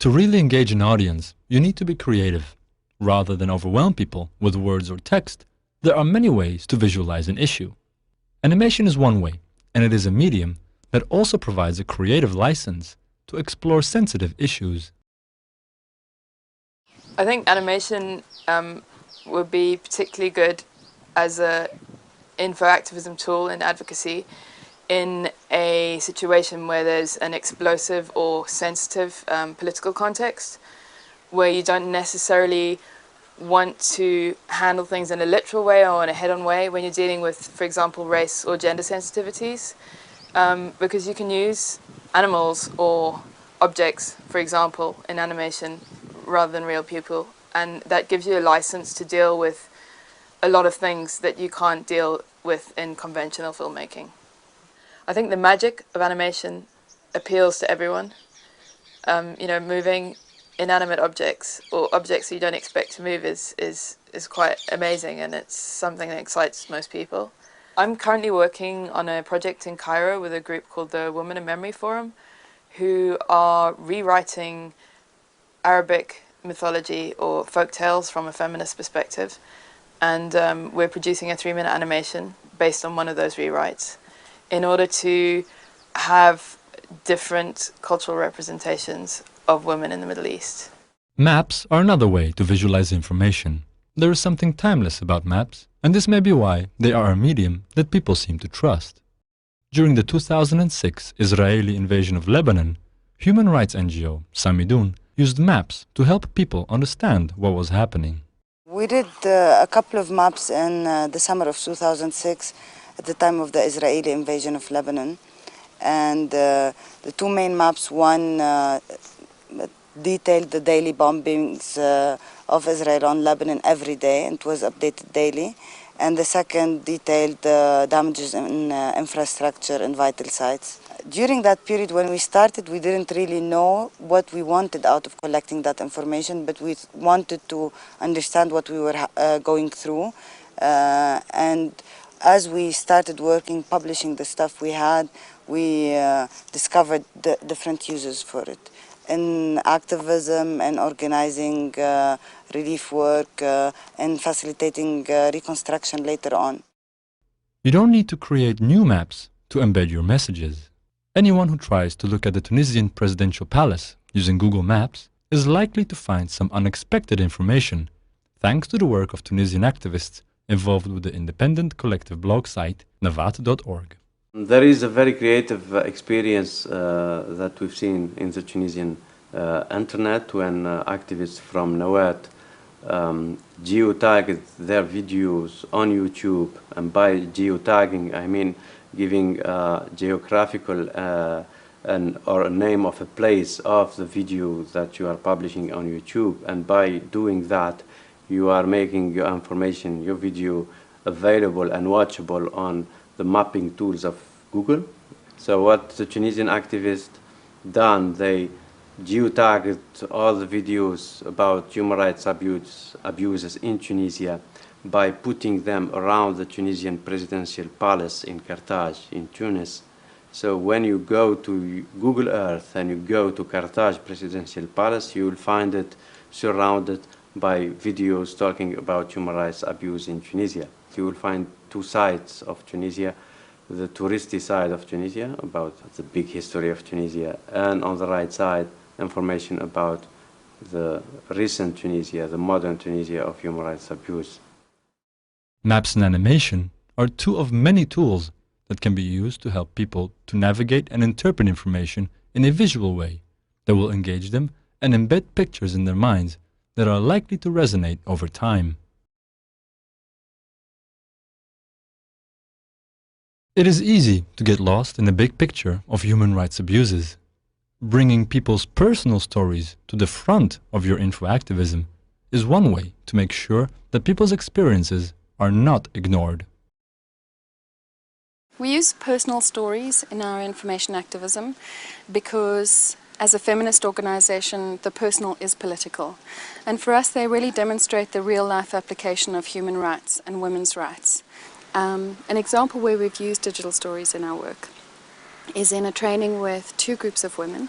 To really engage an audience, you need to be creative. Rather than overwhelm people with words or text, there are many ways to visualize an issue. Animation is one way, and it is a medium that also provides a creative license to explore sensitive issues. I think animation would be particularly good as an info activism tool in advocacy in a situation where there's an explosive or sensitive political context, where you don't necessarily want to handle things in a literal way or in a head-on way when you're dealing with, for example, race or gender sensitivities, because you can use animals or objects, for example, in animation rather than real people, and that gives you a license to deal with a lot of things that you can't deal with in conventional filmmaking. I think the magic of animation appeals to everyone. Moving inanimate objects or objects that you don't expect to move is quite amazing, and it's something that excites most people. I'm currently working on a project in Cairo with a group called the Women in Memory Forum, who are rewriting Arabic mythology or folk tales from a feminist perspective, and we're producing a 3-minute animation based on one of those rewrites in order to have different cultural representations of women in the Middle East. Maps are another way to visualize information. There is something timeless about maps, and this may be why they are a medium that people seem to trust. During the 2006 Israeli invasion of Lebanon, human rights NGO Samidun used maps to help people understand what was happening. We did a couple of maps in the summer of 2006 at the time of the Israeli invasion of Lebanon. And the two main maps, one detailed the daily bombings of Israel on Lebanon every day, and it was updated daily. And the second detailed the damages in infrastructure and vital sites. During that period when we started, we didn't really know what we wanted out of collecting that information, but we wanted to understand what we were going through. And as we started working, publishing the stuff we had, we discovered the different uses for it. In activism and organizing relief work and facilitating reconstruction later on. You don't need to create new maps to embed your messages. Anyone who tries to look at the Tunisian presidential palace using Google Maps is likely to find some unexpected information, thanks to the work of Tunisian activists involved with the independent collective blog site navat.org. There is a very creative experience that we've seen in the Tunisian internet when activists from Nawat geotagged their videos on YouTube, and by geotagging I mean giving geographical or a name of a place of the video that you are publishing on YouTube, and by doing that you are making your information, your video available and watchable on the mapping tools of Google. So what the Tunisian activists done, they geotagged all the videos about human rights abuses in Tunisia by putting them around the Tunisian presidential palace in Carthage, in Tunis. So when you go to Google Earth and you go to Carthage presidential palace, you will find it surrounded by videos talking about human rights abuse in Tunisia. You will find two sides of Tunisia, the touristy side of Tunisia, about the big history of Tunisia, and on the right side, information about the recent Tunisia, the modern Tunisia of human rights abuse. Maps and animation are two of many tools that can be used to help people to navigate and interpret information in a visual way that will engage them and embed pictures in their minds that are likely to resonate over time. It is easy to get lost in the big picture of human rights abuses. Bringing people's personal stories to the front of your info activism is one way to make sure that people's experiences are not ignored. We use personal stories in our information activism because as a feminist organization, the personal is political. And for us, they really demonstrate the real-life application of human rights and women's rights. An example where we've used digital stories in our work is in a training with two groups of women.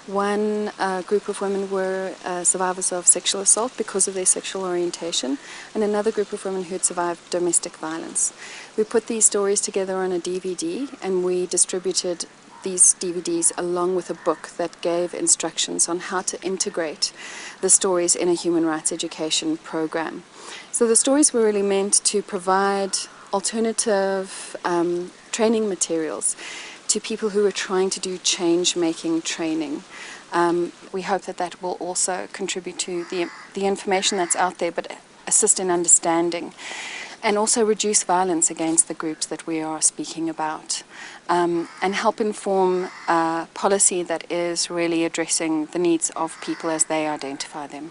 One group of women were survivors of sexual assault because of their sexual orientation, and another group of women who had survived domestic violence. We put these stories together on a DVD, and we distributed these DVDs along with a book that gave instructions on how to integrate the stories in a human rights education program. So the stories were really meant to provide alternative training materials to people who are trying to do change-making training. We hope that that will also contribute to the information that's out there, but assist in understanding, and also reduce violence against the groups that we are speaking about, and help inform policy that is really addressing the needs of people as they identify them.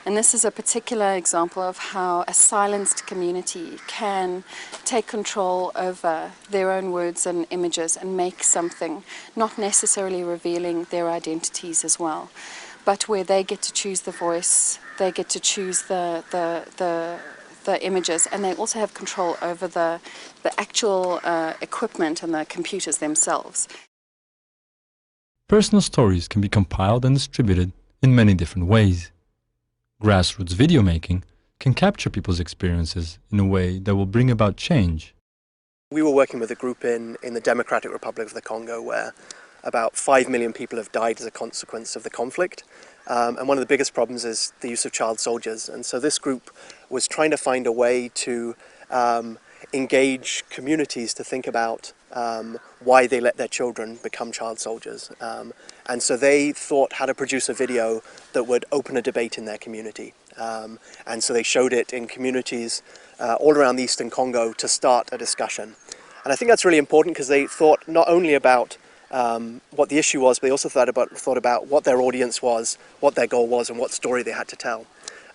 And this is a particular example of how a silenced community can take control over their own words and images and make something, not necessarily revealing their identities as well, but where they get to choose the voice, they get to choose the images, and they also have control over the actual equipment and the computers themselves. Personal stories can be compiled and distributed in many different ways. Grassroots video making can capture people's experiences in a way that will bring about change. We were working with a group in the Democratic Republic of the Congo where about 5 million people have died as a consequence of the conflict. And one of the biggest problems is the use of child soldiers. And so this group was trying to find a way to engage communities to think about why they let their children become child soldiers. And so they thought how to produce a video that would open a debate in their community. And so they showed it in communities all around the Eastern Congo to start a discussion. And I think that's really important because they thought not only about what the issue was, but they also thought about what their audience was, what their goal was, and what story they had to tell.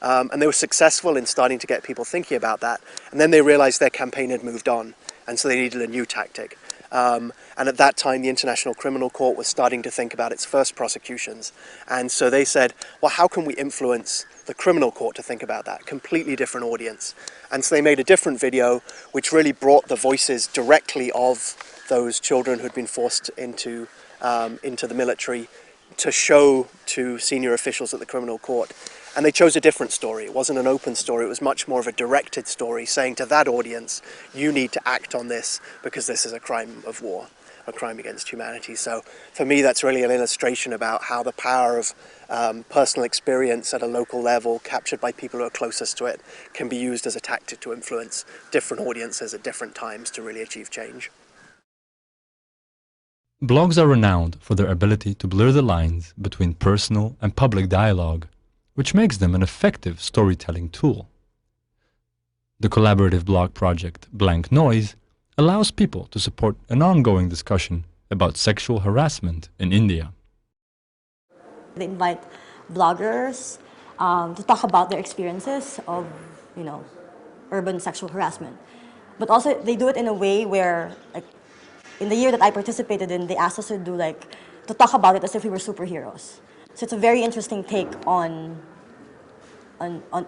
And they were successful in starting to get people thinking about that. And then they realized their campaign had moved on, and so they needed a new tactic. And at that time, the International Criminal Court was starting to think about its first prosecutions. And so they said, well, how can we influence the criminal court to think about that? Completely different audience. And so they made a different video, which really brought the voices directly of those children who'd been forced into the military to show to senior officials at the criminal court. And they chose a different story. It wasn't an open story, it was much more of a directed story, saying to that audience, you need to act on this because this is a crime of war, a crime against humanity. So for me, that's really an illustration about how the power of personal experience at a local level, captured by people who are closest to it, can be used as a tactic to influence different audiences at different times to really achieve change. Blogs are renowned for their ability to blur the lines between personal and public dialogue, which makes them an effective storytelling tool. The collaborative blog project Blank Noise allows people to support an ongoing discussion about sexual harassment in India. They invite bloggers to talk about their experiences of, urban sexual harassment. But also they do it in a way where, like, in the year that I participated in, they asked us to talk about it as if we were superheroes. So it's a very interesting take on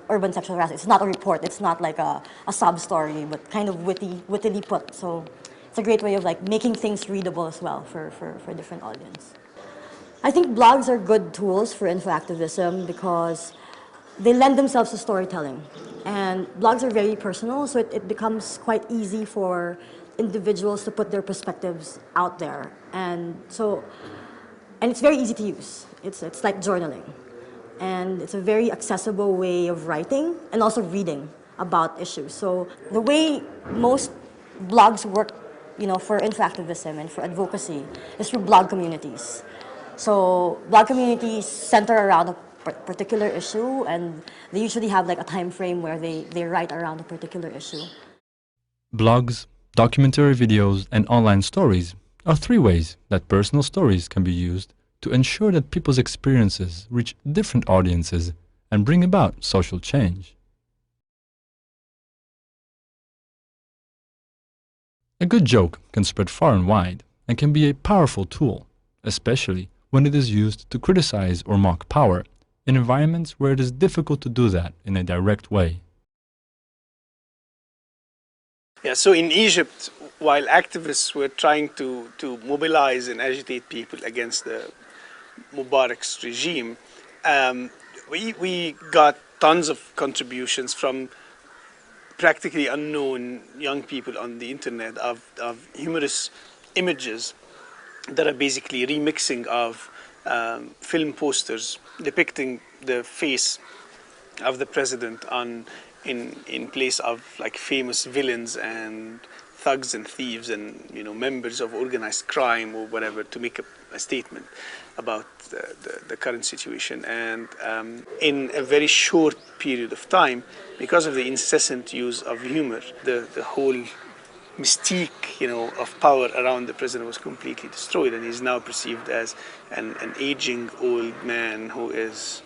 urban sexual harassment. It's not a report, it's not like a sub-story, but kind of wittily put. So it's a great way of making things readable as well for a different audience. I think blogs are good tools for infoactivism because they lend themselves to storytelling. And blogs are very personal, so it becomes quite easy for individuals to put their perspectives out there. And it's very easy to use. It's like journaling. And it's a very accessible way of writing and also reading about issues. So the way most blogs work, for infoactivism and for advocacy is through blog communities. So blog communities center around a particular issue, and they usually have a time frame where they write around a particular issue. Blogs, documentary videos, and online stories are three ways that personal stories can be used to ensure that people's experiences reach different audiences and bring about social change. A good joke can spread far and wide and can be a powerful tool, especially when it is used to criticize or mock power in environments where it is difficult to do that in a direct way. Yeah, so in Egypt, while activists were trying to mobilize and agitate people against Mubarak's regime, we got tons of contributions from practically unknown young people on the internet of humorous images that are basically remixing of film posters depicting the face of the president in place of like famous villains and thugs and thieves and members of organized crime or whatever, to make a statement about the current situation. And in a very short period of time, because of the incessant use of humor, the whole mystique of power around the president was completely destroyed, and he's now perceived as an aging old man who is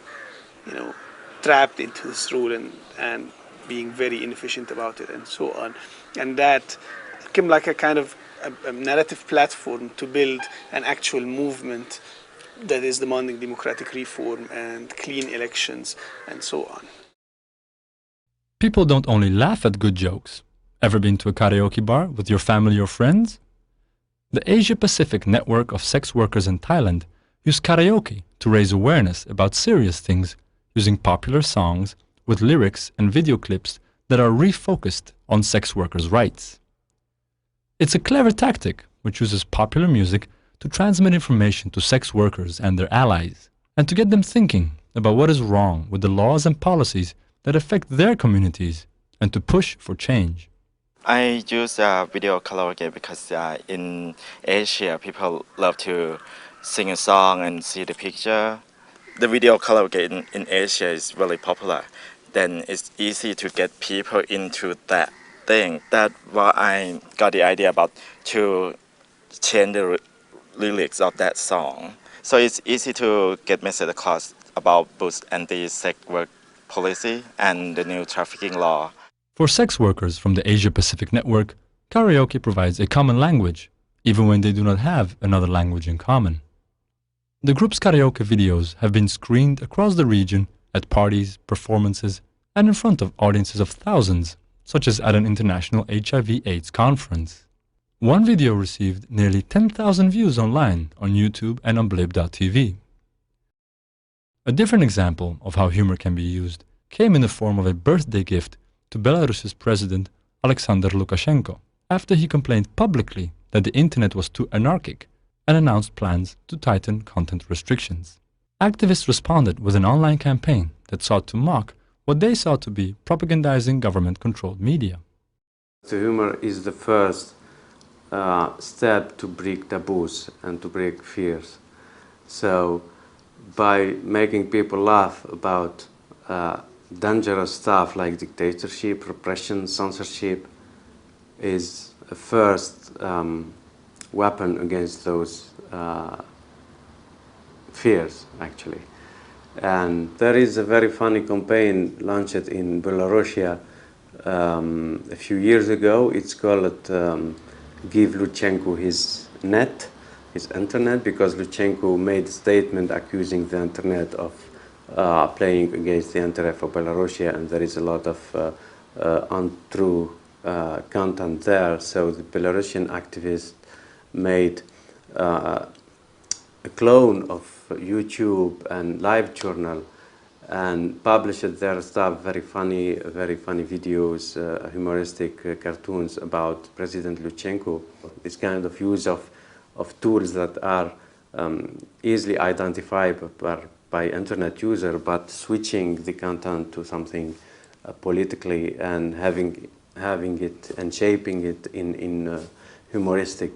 trapped into this role and being very inefficient about it and so on. And that became like a kind of a narrative platform to build an actual movement that is demanding democratic reform and clean elections and so on. People don't only laugh at good jokes. Ever been to a karaoke bar with your family or friends? The Asia-Pacific network of sex workers in Thailand use karaoke to raise awareness about serious things, using popular songs with lyrics and video clips that are refocused on sex workers' rights. It's a clever tactic which uses popular music to transmit information to sex workers and their allies, and to get them thinking about what is wrong with the laws and policies that affect their communities, and to push for change. I use video karaoke because in Asia people love to sing a song and see the picture. The video karaoke in Asia is really popular. Then it's easy to get people into that thing. That's why I got the idea about to change the lyrics of that song. So it's easy to get message across about both anti-sex work policy and the new trafficking law. For sex workers from the Asia-Pacific network, karaoke provides a common language, even when they do not have another language in common. The group's karaoke videos have been screened across the region at parties, performances, and in front of audiences of thousands, such as at an international HIV/AIDS conference. One video received nearly 10,000 views online on YouTube and on Blib.tv. A different example of how humor can be used came in the form of a birthday gift to Belarus's President Alexander Lukashenko, after he complained publicly that the internet was too anarchic and announced plans to tighten content restrictions. Activists responded with an online campaign that sought to mock what they saw to be propagandizing government-controlled media. The humor is the first step to break taboos and to break fears. So by making people laugh about dangerous stuff like dictatorship, repression, censorship is a first weapon against those fears, actually. And there is a very funny campaign launched in Belarus a few years ago. It's called Give Lutsenko his net, his internet, because Lutsenko made a statement accusing the internet of playing against the internet for Belarus, and there is a lot of untrue content there. So the Belarusian activists made a clone of YouTube and LiveJournal and published their stuff, very funny videos, humoristic cartoons about President Lutsenko. This kind of use of tools that are easily identifiable by internet user, but switching the content to something politically and having it and shaping it in a humoristic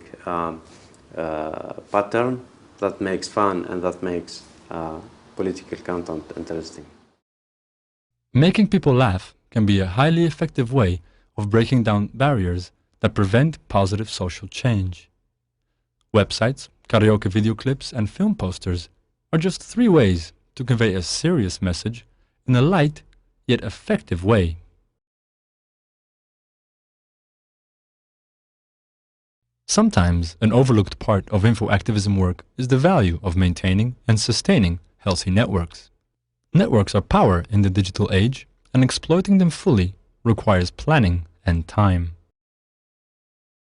pattern that makes fun and that makes political content interesting. Making people laugh can be a highly effective way of breaking down barriers that prevent positive social change. Websites, karaoke video clips, and film posters are just 3 ways to convey a serious message in a light yet effective way. Sometimes an overlooked part of info-activism work is the value of maintaining and sustaining healthy networks. Networks are power in the digital age, and exploiting them fully requires planning and time.